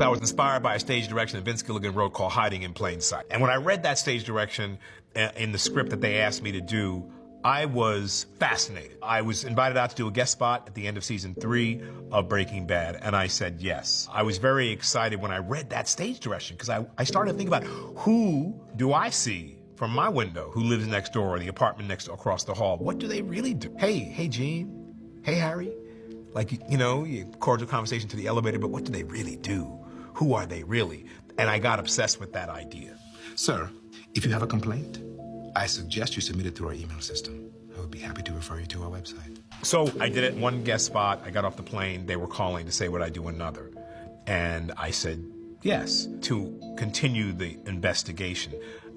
I was inspired by a stage direction that Vince Gilligan wrote called Hiding in Plain Sight. And when I read that stage direction in the script that they asked me to do, I was fascinated. I was invited out to do a guest spot at the end of season 3 of Breaking Bad, and I said yes. I was very excited when I read that stage direction because I started to think about who do I see from my window who lives next door or the apartment next door across the hall. What do they really do? Hey, Gene. Hey, Harry. Like, you know, cordial conversation to the elevator, but what do they really do? Who are they really? And I got obsessed with that idea. Sir, if you have a complaint, I suggest you submit it through our email system. I would be happy to refer you to our website. So I did it in one guest spot. I got off the plane. They were calling to say, would I do another? And I said yes, to continue the investigation.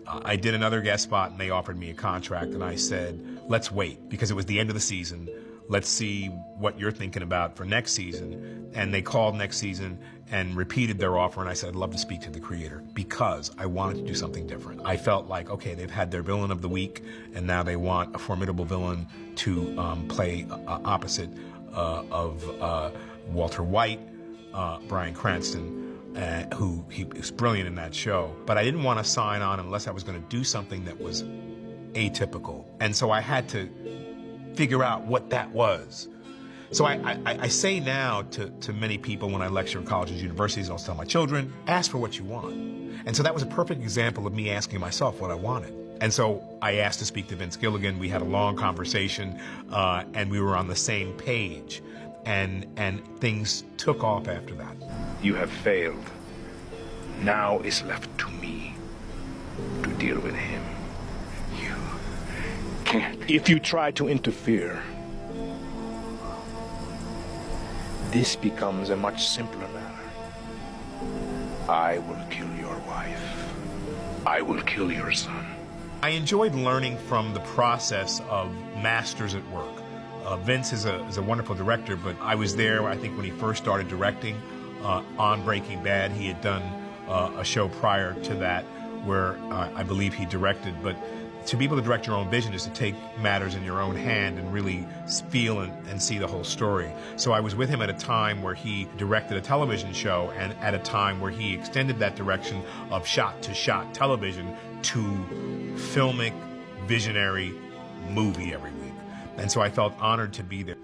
I did another guest spot, and they offered me a contract, and I said, let's wait, because it was the end of the season. Let's see what you're thinking about for next season. And they called next season and repeated their offer, and I said, I'd love to speak to the creator, because I wanted to do something different. I felt like, okay, they've had their villain of the week, and now they want a formidable villain to play opposite of Walter White, Bryan Cranston, who he was brilliant in that show. But I didn't want to sign on unless I was going to do something that was atypical. And so I had to figure out what that was. So I say now to many people when I lecture in colleges and universities, and I'll tell my children, ask for what you want. And so that was a perfect example of me asking myself what I wanted. And so I asked to speak to Vince Gilligan. We had a long conversation, and we were on the same page. And things took off after that. You have failed. Now it's left to me to deal with him. You can't. If you try to interfere, this becomes a much simpler matter. I will kill your wife. I will kill your son. I enjoyed learning from the process of masters at work. Vince is a wonderful director, but I was there, I think, when he first started directing on Breaking Bad. He had done a show prior to that where I believe he directed. But to be able to direct your own vision is to take matters in your own hand and really feel and see the whole story. So I was with him at a time where he directed a television show, and at a time where he extended that direction of shot-to-shot television to filmic, visionary movie every week. And so I felt honored to be there.